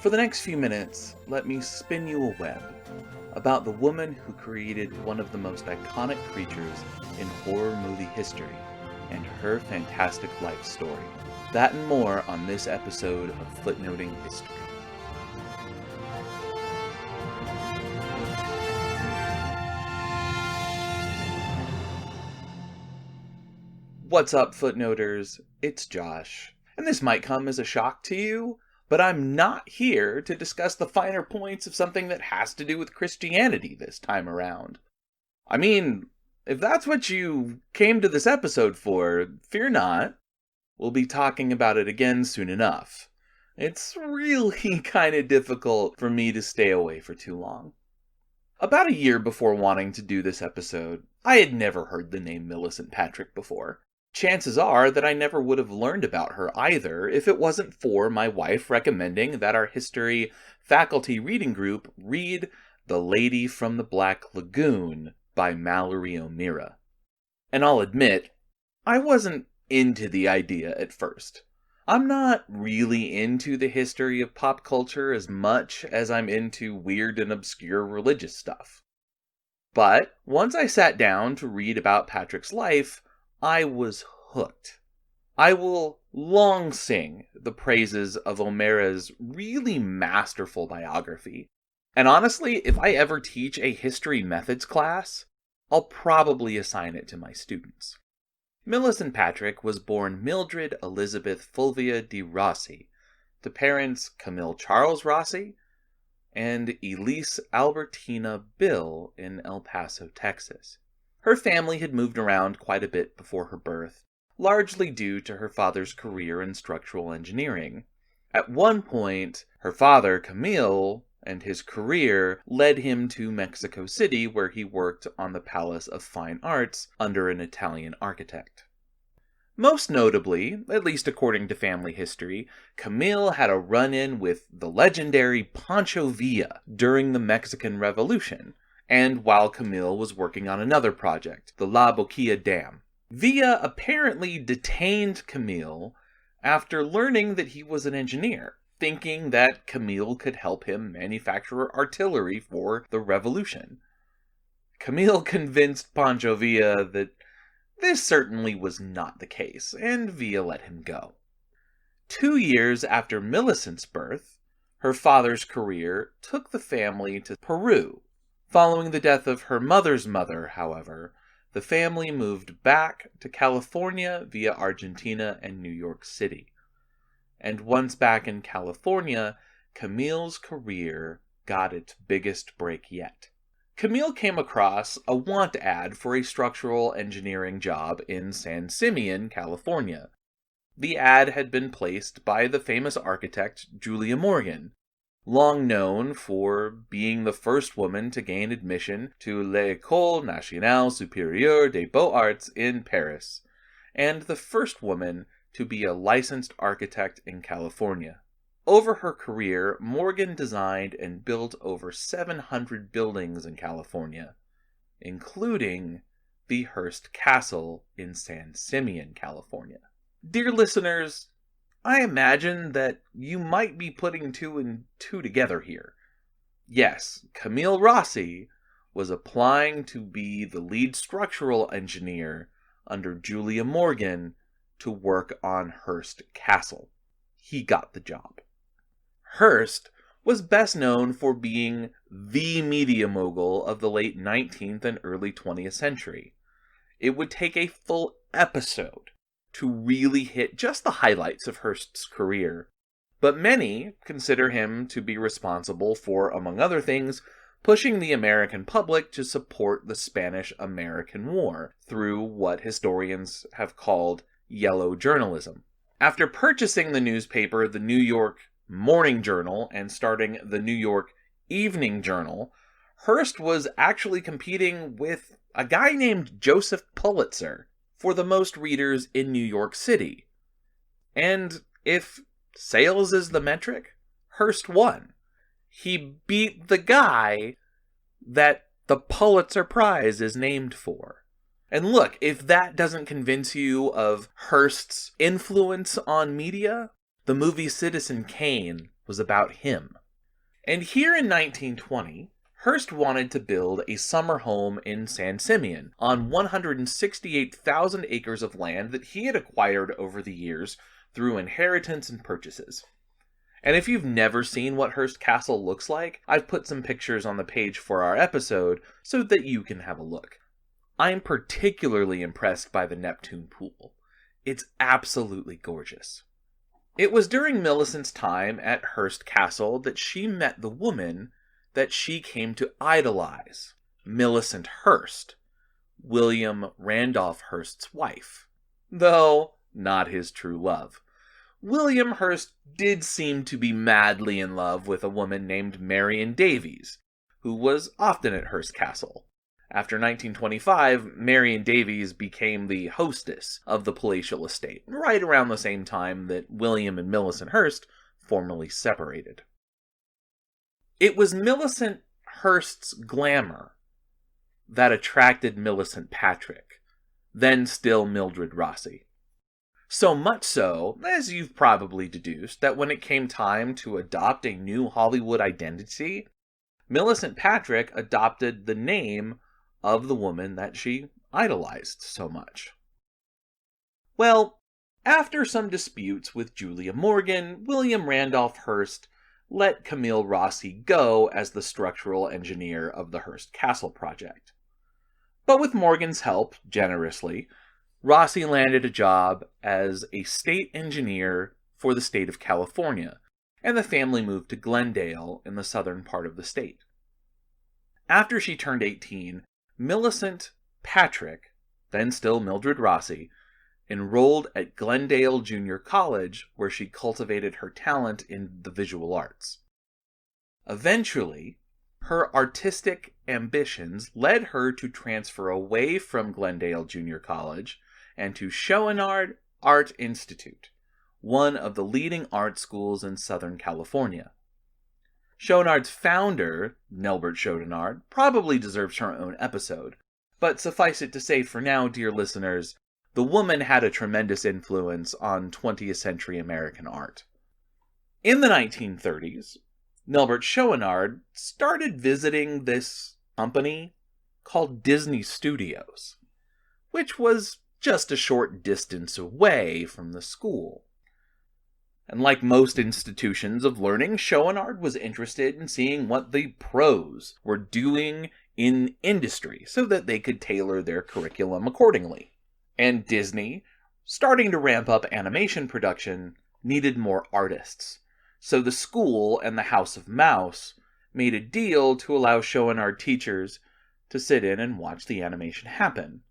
For the next few minutes, let me spin you a web about the woman who created one of the most iconic creatures in horror movie history and her fantastic life story. That and more on this episode of Footnoting History. What's up, Footnoters? It's Josh, and this might come as a shock to you, but I'm not here to discuss the finer points of something that has to do with Christianity this time around. I mean, if that's what you came to this episode for, fear not. We'll be talking about it again soon enough. It's really kind of difficult for me to stay away for too long. About a year before wanting to do this episode, I had never heard the name Milicent Patrick before. Chances are that I never would have learned about her either if it wasn't for my wife recommending that our history faculty reading group read The Lady from the Black Lagoon by Mallory O'Meara. And I'll admit, I wasn't into the idea at first. I'm not really into the history of pop culture as much as I'm into weird and obscure religious stuff. But once I sat down to read about Patrick's life, I was hooked. I will long sing the praises of O'Meara's really masterful biography. And honestly, if I ever teach a history methods class, I'll probably assign it to my students. Milicent Patrick was born Mildred Elizabeth Fulvia de Rossi to parents Camille Charles Rossi and Elise Albertina Bill in El Paso, Texas. Her family had moved around quite a bit before her birth, largely due to her father's career in structural engineering. At one point, her father, Camille, and his career led him to Mexico City, where he worked on the Palace of Fine Arts under an Italian architect. Most notably, at least according to family history, Camille had a run-in with the legendary Pancho Villa during the Mexican Revolution, and while Camille was working on another project, the La Boquilla Dam. Villa apparently detained Camille after learning that he was an engineer, thinking that Camille could help him manufacture artillery for the revolution. Camille convinced Pancho Villa that this certainly was not the case, and Villa let him go. 2 years after Milicent's birth, her father's career took the family to Peru. Following the death of her mother's mother, however, the family moved back to California via Argentina and New York City. And once back in California, Camille's career got its biggest break yet. Camille came across a want ad for a structural engineering job in San Simeon, California. The ad had been placed by the famous architect Julia Morgan, long known for being the first woman to gain admission to l'École Nationale Supérieure des Beaux-Arts in Paris, and the first woman to be a licensed architect in California. Over her career, Morgan designed and built over 700 buildings in California, including the Hearst Castle in San Simeon, California. Dear listeners, I imagine that you might be putting 2 and 2 together here. Yes, Camille Rossi was applying to be the lead structural engineer under Julia Morgan to work on Hearst Castle. He got the job. Hearst was best known for being the media mogul of the late 19th and early 20th century. It would take a full episode to really hit just the highlights of Hearst's career, but many consider him to be responsible for, among other things, pushing the American public to support the Spanish-American War through what historians have called yellow journalism. After purchasing the newspaper, the New York Morning Journal, and starting the New York Evening Journal, Hearst was actually competing with a guy named Joseph Pulitzer for the most readers in New York City. And if sales is the metric, Hearst won. He beat the guy that the Pulitzer Prize is named for. And look, if that doesn't convince you of Hearst's influence on media, The movie Citizen Kane was about him. And here in 1920, Hearst wanted to build a summer home in San Simeon on 168,000 acres of land that he had acquired over the years through inheritance and purchases. And if you've never seen what Hearst Castle looks like, I've put some pictures on the page for our episode so that you can have a look. I'm particularly impressed by the Neptune pool. It's absolutely gorgeous. It was during Milicent's time at Hearst Castle that she met the woman that she came to idolize, Milicent Hearst, William Randolph Hearst's wife, though not his true love. William Hearst did seem to be madly in love with a woman named Marion Davies, who was often at Hearst Castle. After 1925, Marion Davies became the hostess of the palatial estate, right around the same time that William and Milicent Hearst formally separated. It was Milicent Hearst's glamour that attracted Milicent Patrick, then still Mildred Rossi. So much so, as you've probably deduced, that when it came time to adopt a new Hollywood identity, Milicent Patrick adopted the name of the woman that she idolized so much. Well, after some disputes with Julia Morgan, William Randolph Hearst let Camille Rossi go as the structural engineer of the Hearst Castle project. But with Morgan's help, generously, Rossi landed a job as a state engineer for the state of California, and the family moved to Glendale in the southern part of the state. After she turned 18, Milicent Patrick, then still Mildred Rossi, enrolled at Glendale Junior College, where she cultivated her talent in the visual arts. Eventually, her artistic ambitions led her to transfer away from Glendale Junior College and to Chouinard Art Institute, one of the leading art schools in Southern California. Chouinard's founder, Nelbert Chouinard, probably deserves her own episode, but suffice it to say for now, dear listeners, the woman had a tremendous influence on 20th century American art. In the 1930s, Nelbert Chouinard started visiting this company called Disney Studios, which was just a short distance away from the school. And like most institutions of learning, Chouinard was interested in seeing what the pros were doing in industry so that they could tailor their curriculum accordingly. And Disney, starting to ramp up animation production, needed more artists. So the school and the House of Mouse made a deal to allow Chouinard teachers to sit in and watch the animation happen.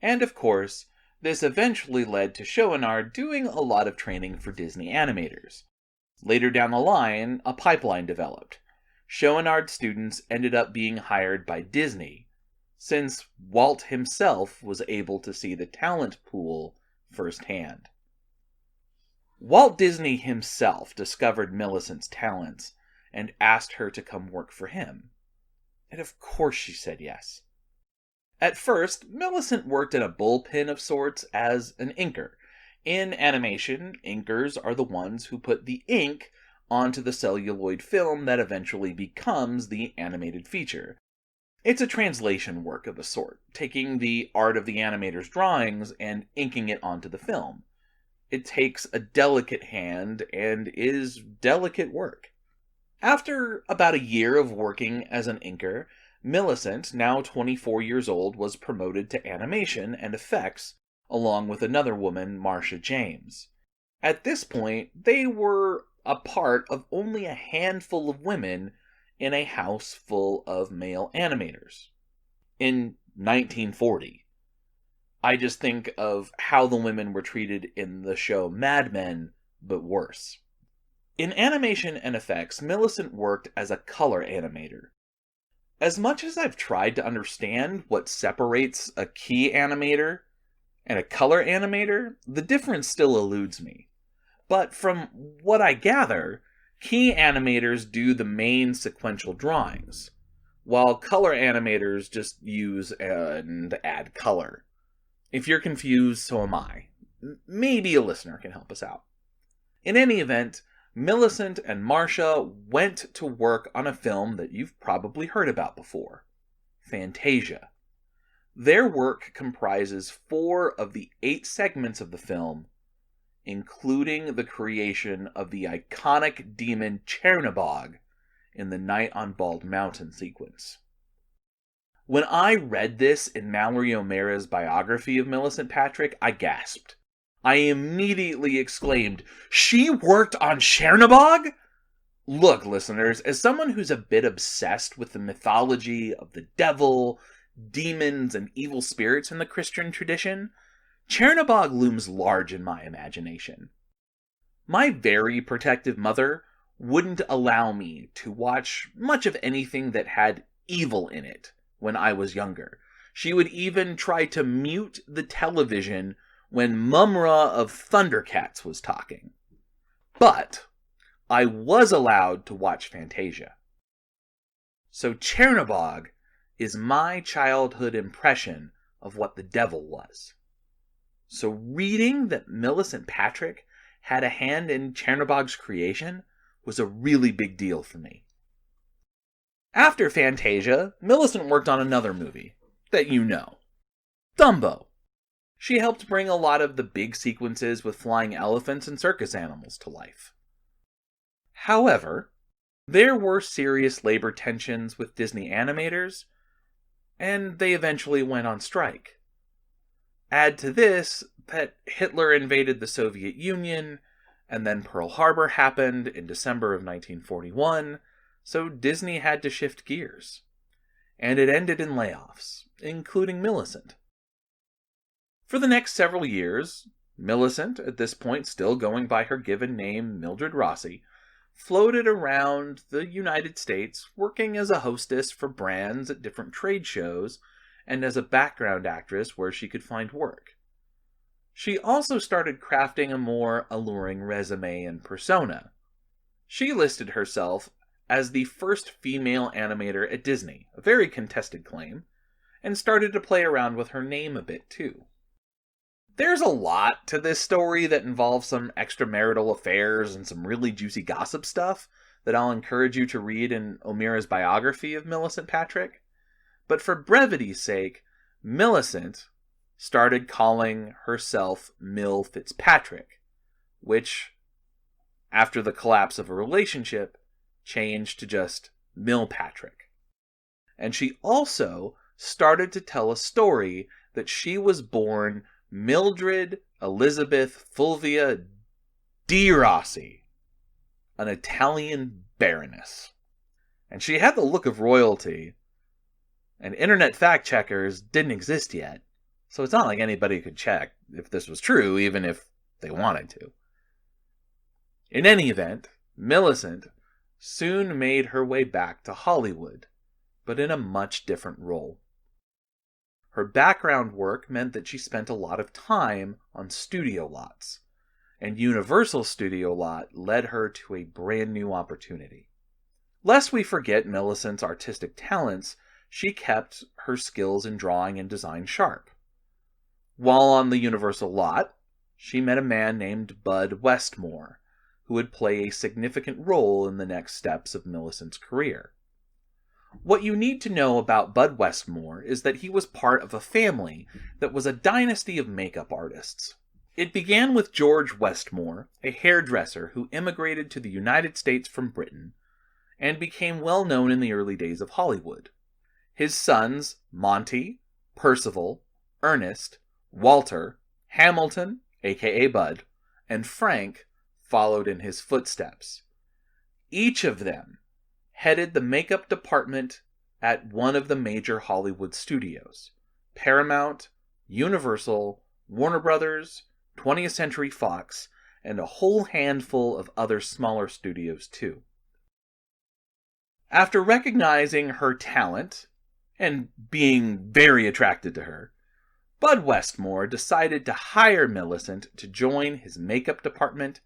And of course, this eventually led to Chouinard doing a lot of training for Disney animators. Later down the line, a pipeline developed. Chouinard students ended up being hired by Disney, since Walt himself was able to see the talent pool firsthand. Walt Disney himself discovered Milicent's talents and asked her to come work for him. And of course she said yes. At first, Milicent worked in a bullpen of sorts as an inker. In animation, inkers are the ones who put the ink onto the celluloid film that eventually becomes the animated feature. It's a translation work of a sort, taking the art of the animator's drawings and inking it onto the film. It takes a delicate hand and is delicate work. After about a year of working as an inker, Milicent, now 24 years old, was promoted to animation and effects, along with another woman, Marcia James. At this point, they were a part of only a handful of women in a house full of male animators. In 1940, I just think of how the women were treated in the show Mad Men, but worse. In animation and effects, Milicent worked as a color animator. As much as I've tried to understand what separates a key animator and a color animator, the difference still eludes me. But from what I gather, key animators do the main sequential drawings, while color animators just use and add color. If you're confused, so am I. Maybe a listener can help us out. In any event, Milicent and Marcia went to work on a film that you've probably heard about before, Fantasia. Their work comprises 4 of the 8 segments of the film, including the creation of the iconic demon Chernabog in the Night on Bald Mountain sequence. When I read this in Mallory O'Meara's biography of Milicent Patrick, I gasped. I immediately exclaimed, "She worked on Chernabog?" Look, listeners, as someone who's a bit obsessed with the mythology of the devil, demons, and evil spirits in the Christian tradition, Chernabog looms large in my imagination. My very protective mother wouldn't allow me to watch much of anything that had evil in it when I was younger. She would even try to mute the television when Mumra of Thundercats was talking. But I was allowed to watch Fantasia. So Chernabog is my childhood impression of what the devil was. So reading that Milicent Patrick had a hand in Chernabog's creation was a really big deal for me. After Fantasia, Milicent worked on another movie that you know, Dumbo. She helped bring a lot of the big sequences with flying elephants and circus animals to life. However, there were serious labor tensions with Disney animators, and they eventually went on strike. Add to this that Hitler invaded the Soviet Union, and then Pearl Harbor happened in December of 1941, so Disney had to shift gears. And it ended in layoffs, including Milicent. For the next several years, Milicent, at this point still going by her given name Mildred Rossi, floated around the United States working as a hostess for brands at different trade shows and as a background actress where she could find work. She also started crafting a more alluring resume and persona. She listed herself as the first female animator at Disney, a very contested claim, and started to play around with her name a bit too. There's a lot to this story that involves some extramarital affairs and some really juicy gossip stuff that I'll encourage you to read in O'Meara's biography of Milicent Patrick. But for brevity's sake, Milicent started calling herself Mil Fitzpatrick, which, after the collapse of a relationship, changed to just Mil Patrick. And she also started to tell a story that she was born Mildred Elizabeth Fulvia di Rossi, an Italian baroness. And she had the look of royalty, and internet fact checkers didn't exist yet, so it's not like anybody could check if this was true, even if they wanted to. In any event, Milicent soon made her way back to Hollywood, but in a much different role. Her background work meant that she spent a lot of time on studio lots, and Universal Studio Lot led her to a brand new opportunity. Lest we forget Milicent's artistic talents, she kept her skills in drawing and design sharp. While on the Universal lot, she met a man named Bud Westmore, who would play a significant role in the next steps of Milicent's career. What you need to know about Bud Westmore is that he was part of a family that was a dynasty of makeup artists. It began with George Westmore, a hairdresser who immigrated to the United States from Britain and became well known in the early days of Hollywood. His sons, Monty, Percival, Ernest, Walter, Hamilton, aka Bud, and Frank followed in his footsteps. Each of them headed the makeup department at one of the major Hollywood studios: Paramount, Universal, Warner Brothers, 20th Century Fox, and a whole handful of other smaller studios too. After recognizing her talent and being very attracted to her, Bud Westmore decided to hire Milicent to join his makeup department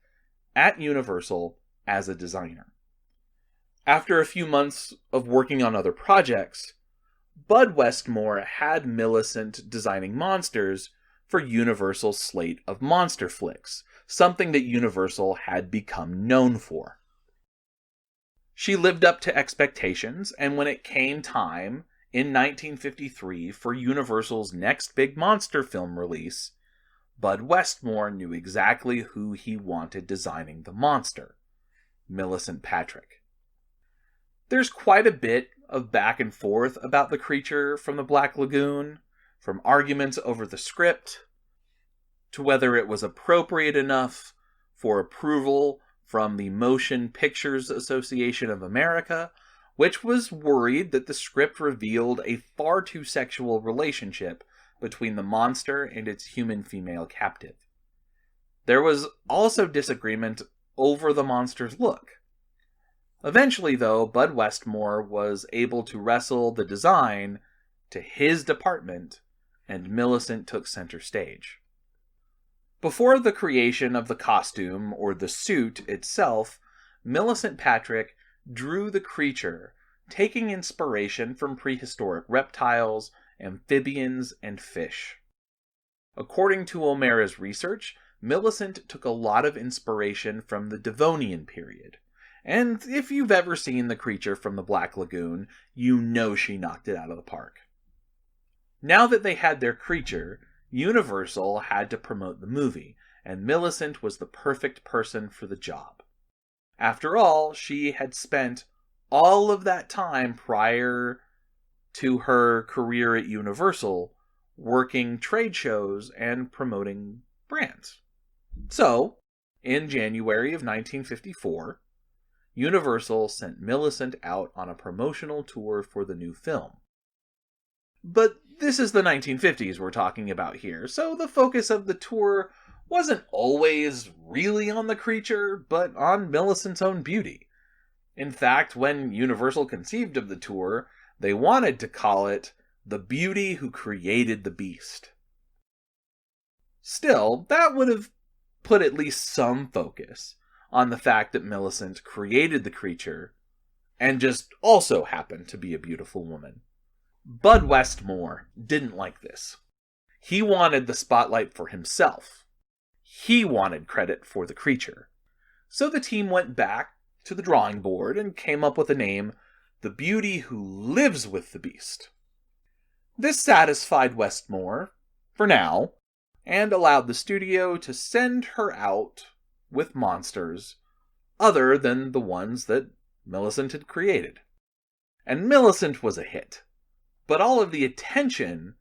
at Universal as a designer. After a few months of working on other projects, Bud Westmore had Milicent designing monsters for Universal's slate of monster flicks, something that Universal had become known for. She lived up to expectations, and when it came time in 1953 for Universal's next big monster film release, Bud Westmore knew exactly who he wanted designing the monster: Milicent Patrick. There's quite a bit of back and forth about the creature from the Black Lagoon, from arguments over the script, to whether it was appropriate enough for approval from the Motion Pictures Association of America, which was worried that the script revealed a far too sexual relationship between the monster and its human female captive. There was also disagreement over the monster's look. Eventually, though, Bud Westmore was able to wrestle the design to his department, and Milicent took center stage. Before the creation of the costume, or the suit itself, Milicent Patrick drew the creature, taking inspiration from prehistoric reptiles, amphibians, and fish. According to O'Mara's research, Milicent took a lot of inspiration from the Devonian period. And if you've ever seen the creature from the Black Lagoon, you know she knocked it out of the park. Now that they had their creature, Universal had to promote the movie, and Milicent was the perfect person for the job. After all, she had spent all of that time prior to her career at Universal working trade shows and promoting brands. So, in January of 1954, Universal sent Milicent out on a promotional tour for the new film. But this is the 1950s we're talking about here, so the focus of the tour wasn't always really on the creature, but on Milicent's own beauty. In fact, when Universal conceived of the tour, they wanted to call it The Beauty Who Created the Beast. Still, that would have put at least some focus on the fact that Milicent created the creature and just also happened to be a beautiful woman. Bud Westmore didn't like this. He wanted the spotlight for himself. He wanted credit for the creature. So the team went back to the drawing board and came up with a name: The Beauty Who Lives with the Beast. This satisfied Westmore, for now, and allowed the studio to send her out with monsters other than the ones that Milicent had created. And Milicent was a hit. But all of the attention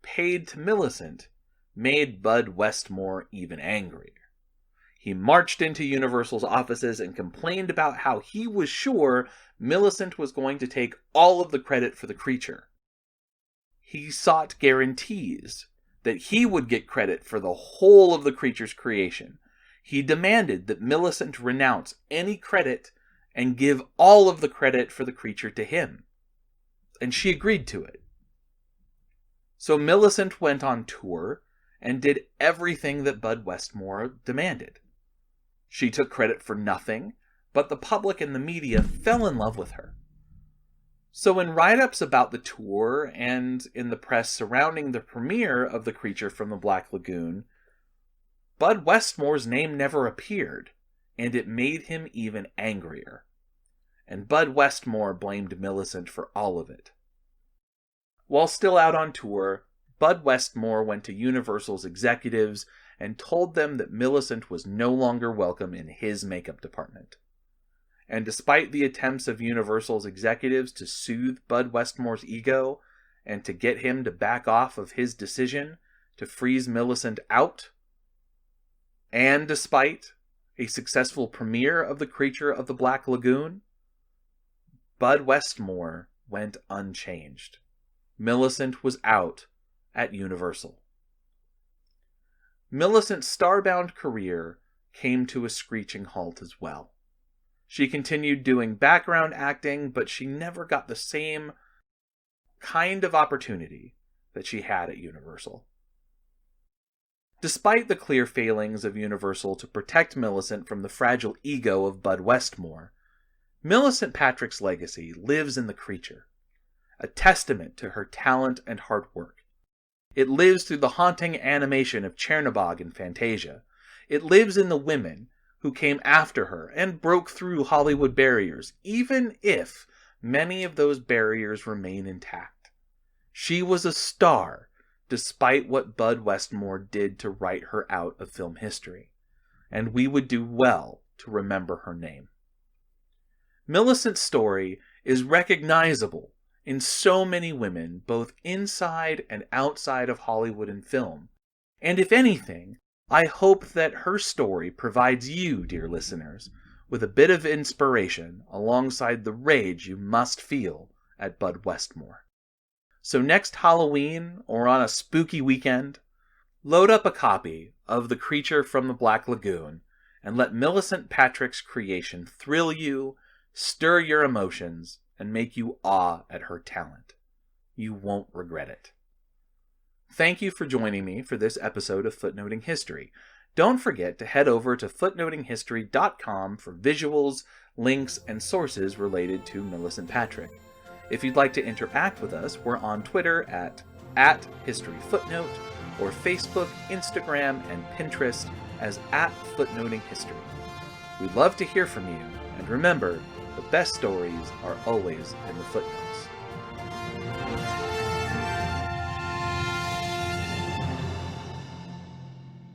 paid to Milicent made Bud Westmore even angrier. He marched into Universal's offices and complained about how he was sure Milicent was going to take all of the credit for the creature. He sought guarantees that he would get credit for the whole of the creature's creation. He demanded that Milicent renounce any credit and give all of the credit for the creature to him. And she agreed to it. So Milicent went on tour and did everything that Bud Westmore demanded. She took credit for nothing, but the public and the media fell in love with her. So in write-ups about the tour and in the press surrounding the premiere of The Creature from the Black Lagoon, Bud Westmore's name never appeared, and it made him even angrier. And Bud Westmore blamed Milicent for all of it. While still out on tour, Bud Westmore went to Universal's executives and told them that Milicent was no longer welcome in his makeup department. And despite the attempts of Universal's executives to soothe Bud Westmore's ego and to get him to back off of his decision to freeze Milicent out, and despite a successful premiere of The Creature of the Black Lagoon, Bud Westmore went unchanged. Milicent was out at Universal. Milicent's starbound career came to a screeching halt as well. She continued doing background acting, but she never got the same kind of opportunity that she had at Universal. Despite the clear failings of Universal to protect Milicent from the fragile ego of Bud Westmore, Milicent Patrick's legacy lives in the creature, a testament to her talent and hard work. It lives through the haunting animation of Chernobog and Fantasia. It lives in the women who came after her and broke through Hollywood barriers, even if many of those barriers remain intact. She was a star, despite what Bud Westmore did to write her out of film history, and we would do well to remember her name. Milicent's story is recognizable in so many women, both inside and outside of Hollywood and film, and if anything, I hope that her story provides you, dear listeners, with a bit of inspiration alongside the rage you must feel at Bud Westmore. So next Halloween, or on a spooky weekend, load up a copy of The Creature from the Black Lagoon and let Milicent Patrick's creation thrill you, stir your emotions, and make you awe at her talent. You won't regret it. Thank you for joining me for this episode of Footnoting History. Don't forget to head over to footnotinghistory.com for visuals, links, and sources related to Milicent Patrick. If you'd like to interact with us, we're on Twitter at @HistoryFootnote, or Facebook, Instagram, and Pinterest as @FootnotingHistory. We'd love to hear from you, and remember, the best stories are always in the footnotes.